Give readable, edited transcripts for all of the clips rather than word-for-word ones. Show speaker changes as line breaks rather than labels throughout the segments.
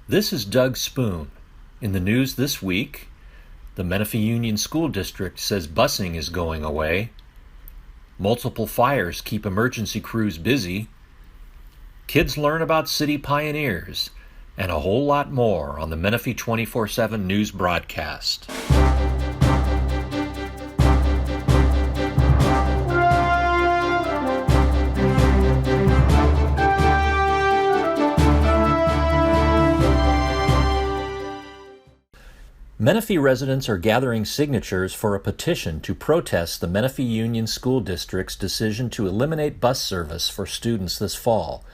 This is Doug Spoon. In the news this week, the Menifee Union School District says busing is going away. Multiple fires keep emergency crews busy. Kids learn about city pioneers, and a whole lot more on the Menifee 24/7 news broadcast. Menifee residents are gathering signatures for a petition to protest the Menifee Union School District's decision to eliminate bus service for students this fall.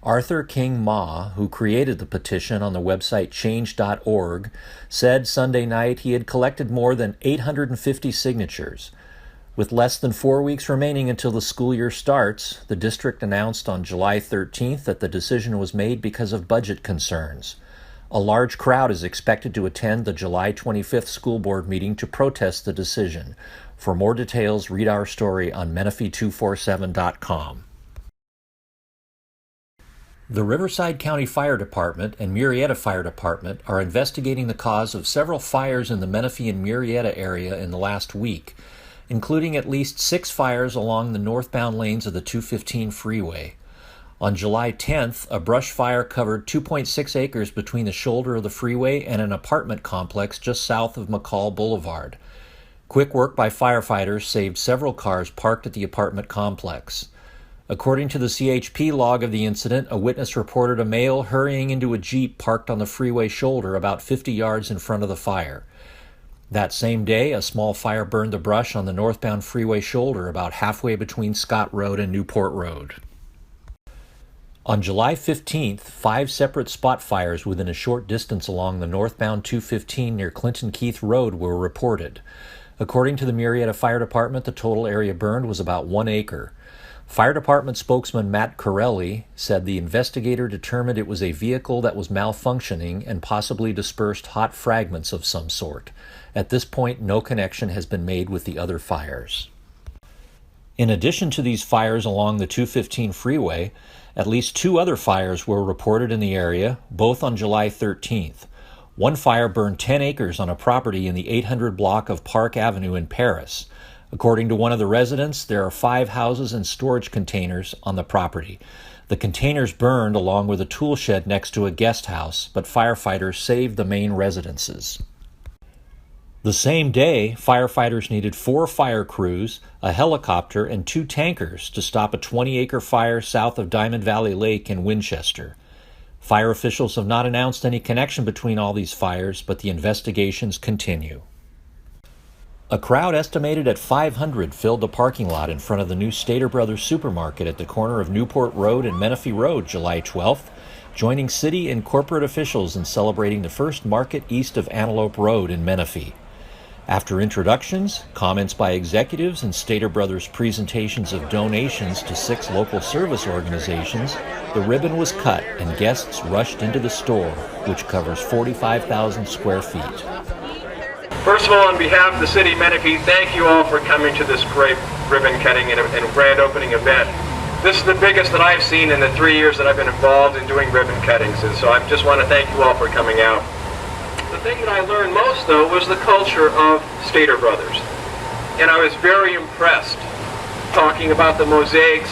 Arthur King Ma, who created the petition on the website change.org, said Sunday night he had collected more than 850 signatures. With less than 4 weeks remaining until the school year starts, the district announced on July 13th that the decision was made because of budget concerns. A large crowd is expected to attend the July 25th school board meeting to protest the decision. For more details, read our story on Menifee247.com. The Riverside County Fire Department and Murrieta Fire Department are investigating the cause of several fires in the Menifee and Murrieta area in the last week, including at least 6 fires along the northbound lanes of the 215 freeway. On July 10th, a brush fire covered 2.6 acres between the shoulder of the freeway and an apartment complex just south of McCall Boulevard. Quick work by firefighters saved several cars parked at the apartment complex. According to the CHP log of the incident, a witness reported a male hurrying into a Jeep parked on the freeway shoulder about 50 yards in front of the fire. That same day, a small fire burned the brush on the northbound freeway shoulder about halfway between Scott Road and Newport Road. On July 15th, 5 separate spot fires within a short distance along the northbound 215 near Clinton Keith Road were reported. According to the Murrieta Fire Department, the total area burned was about 1 acre. Fire Department spokesman Matt Corelli said the investigator determined it was a vehicle that was malfunctioning and possibly dispersed hot fragments of some sort. At this point, no connection has been made with the other fires. In addition to these fires along the 215 freeway, at least 2 other fires were reported in the area, both on July 13th. One fire burned 10 acres on a property in the 800 block of Park Avenue in Paris. According to one of the residents, there are 5 houses and storage containers on the property. The containers burned along with a tool shed next to a guest house, but firefighters saved the main residences. The same day, firefighters needed 4 fire crews, a helicopter, and 2 tankers to stop a 20-acre fire south of Diamond Valley Lake in Winchester. Fire officials have not announced any connection between all these fires, but the investigations continue. A crowd estimated at 500 filled the parking lot in front of the new Stater Brothers supermarket at the corner of Newport Road and Menifee Road July 12th, joining city and corporate officials in celebrating the first market east of Antelope Road in Menifee. After introductions, comments by executives, and Stater Brothers' presentations of donations to 6 local service organizations, the ribbon was cut and guests rushed into the store, which covers 45,000 square feet.
First of all, on behalf of the City of Menifee, thank you all for coming to this great ribbon cutting and grand opening event. This is the biggest that I've seen in the 3 years that I've been involved in doing ribbon cuttings, and so I just want to thank you all for coming out. The thing that I learned most, though, was the culture of Stater Brothers. And I was very impressed talking about the mosaics,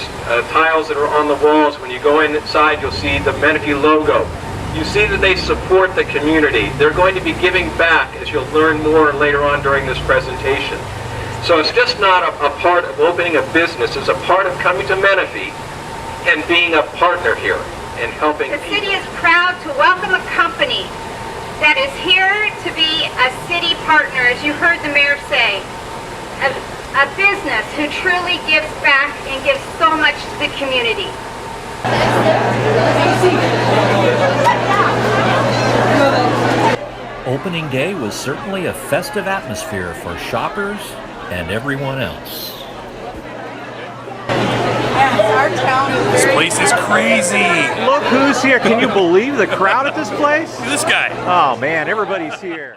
tiles that are on the walls. When you go inside, you'll see the Menifee logo. You see that they support the community. They're going to be giving back, as you'll learn more later on during this presentation. So it's just not a part of opening a business. It's a part of coming to Menifee and being a partner here and helping people.
The city is proud to welcome a company that is here to be a city partner, as you heard the mayor say, a business who truly gives back and gives so much to the community.
Opening day was certainly a festive atmosphere for shoppers and everyone else.
This place is crazy.
Look who's here. Can you believe the crowd at this place?
Look at this guy.
Oh man, everybody's here.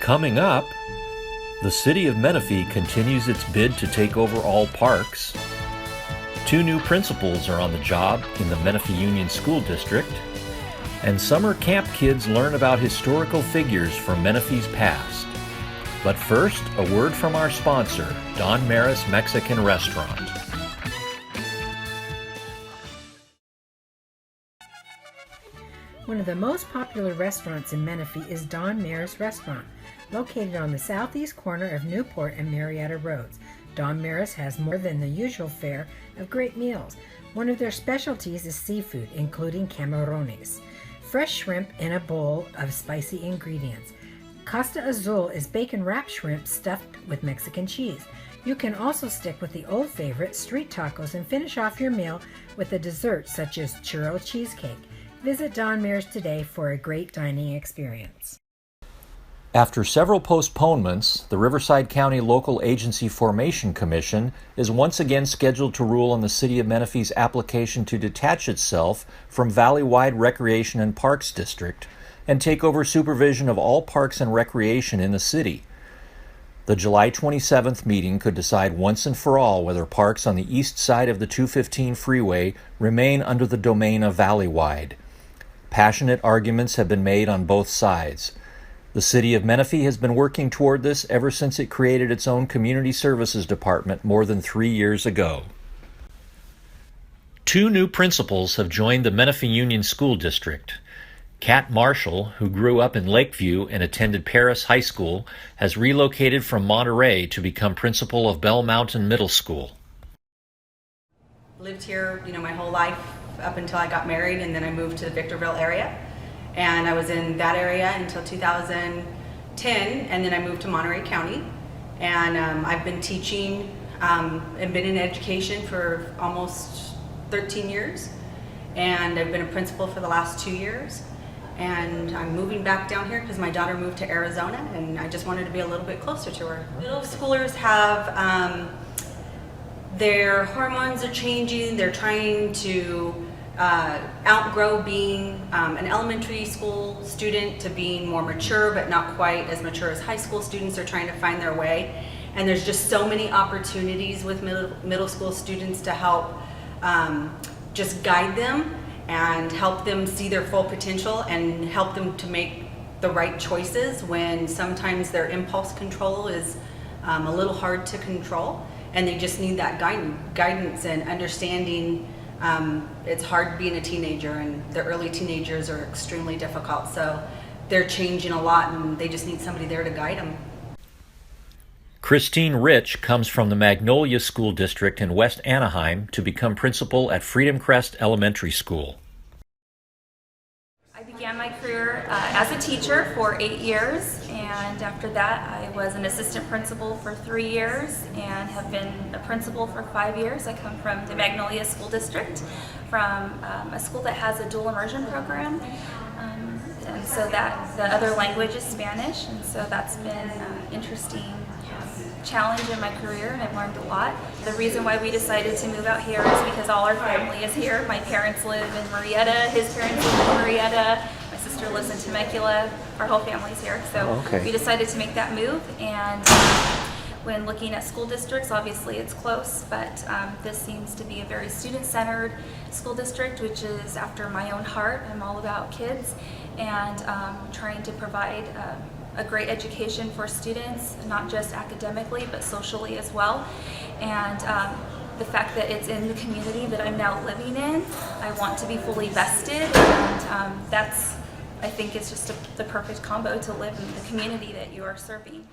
Coming up, the city of Menifee continues its bid to take over all parks. 2 new principals are on the job in the Menifee Union School District. And summer camp kids learn about historical figures from Menifee's past. But first, a word from our sponsor, Don Maris Mexican Restaurant.
One of the most popular restaurants in Menifee is Don Maris Restaurant, located on the southeast corner of Newport and Marietta Roads. Don Maris has more than the usual fare of great meals. One of their specialties is seafood, including camarones, fresh shrimp in a bowl of spicy ingredients. Costa Azul is bacon-wrapped shrimp stuffed with Mexican cheese. You can also stick with the old favorite, street tacos, and finish off your meal with a dessert such as churro cheesecake. Visit Don Maris today for a great dining experience.
After several postponements, the Riverside County Local Agency Formation Commission is once again scheduled to rule on the City of Menifee's application to detach itself from Valley-wide Recreation and Parks District and take over supervision of all parks and recreation in the city. The July 27th meeting could decide once and for all whether parks on the east side of the 215 freeway remain under the domain of Valley-wide. Passionate arguments have been made on both sides. The City of Menifee has been working toward this ever since it created its own Community Services Department more than 3 years ago. 2 new principals have joined the Menifee Union School District. Kat Marshall, who grew up in Lakeview and attended Paris High School, has relocated from Monterey to become principal of Bell Mountain Middle School.
Lived here, my whole life up until I got married, and then I moved to the Victorville area. And I was in that area until 2010, and then I moved to Monterey County. And I've been teaching and been in education for almost 13 years. And I've been a principal for the last 2 years. And I'm moving back down here because my daughter moved to Arizona, and I just wanted to be a little bit closer to her. Middle schoolers have their hormones are changing. They're trying to outgrow being an elementary school student to being more mature, but not quite as mature as high school students. Are trying to find their way, and there's just so many opportunities with middle school students to help just guide them and help them see their full potential and help them to make the right choices when sometimes their impulse control is a little hard to control, and they just need that guidance and understanding. It's hard being a teenager, and the early teenagers are extremely difficult, so they're changing a lot, and they just need somebody there to guide them.
Christine Rich comes from the Magnolia School District in West Anaheim to become principal at Freedom Crest Elementary School.
I began my career as a teacher for 8 years, and after that I was an assistant principal for 3 years and have been a principal for 5 years. I come from the Magnolia School District, from a school that has a dual immersion program, and so that the other language is Spanish, and so that's been an interesting challenge in my career, and I've learned a lot. The reason why we decided to move out here is because all our family is here. My parents live in Marietta, his parents live in Marietta, my sister lives in Temecula, our whole family's here. So we decided to make that move, and when looking at school districts, obviously it's close, but this seems to be a very student-centered school district, which is after my own heart. I'm all about kids and trying to provide a great education for students, not just academically, but socially as well. And the fact that it's in the community that I'm now living in, I want to be fully vested, and that's, I think, it's just the perfect combo to live in the community that you are serving.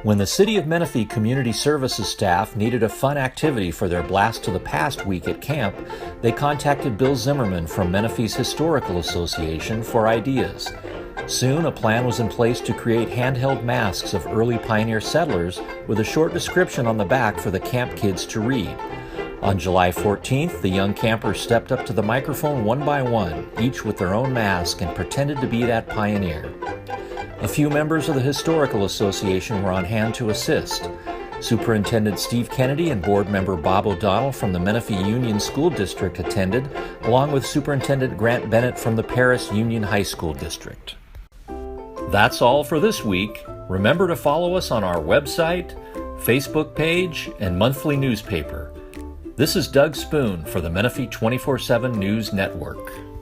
When the City of Menifee Community Services staff needed a fun activity for their Blast to the Past week at camp, they contacted Bill Zimmerman from Menifee's Historical Association for ideas. Soon, a plan was in place to create handheld masks of early pioneer settlers with a short description on the back for the camp kids to read. On July 14th, the young campers stepped up to the microphone one by one, each with their own mask, and pretended to be that pioneer. A few members of the Historical Association were on hand to assist. Superintendent Steve Kennedy and board member Bob O'Donnell from the Menifee Union School District attended, along with Superintendent Grant Bennett from the Paris Union High School District. That's all for this week. Remember to follow us on our website, Facebook page, and monthly newspaper. This is Doug Spoon for the Menifee 24/7 News Network.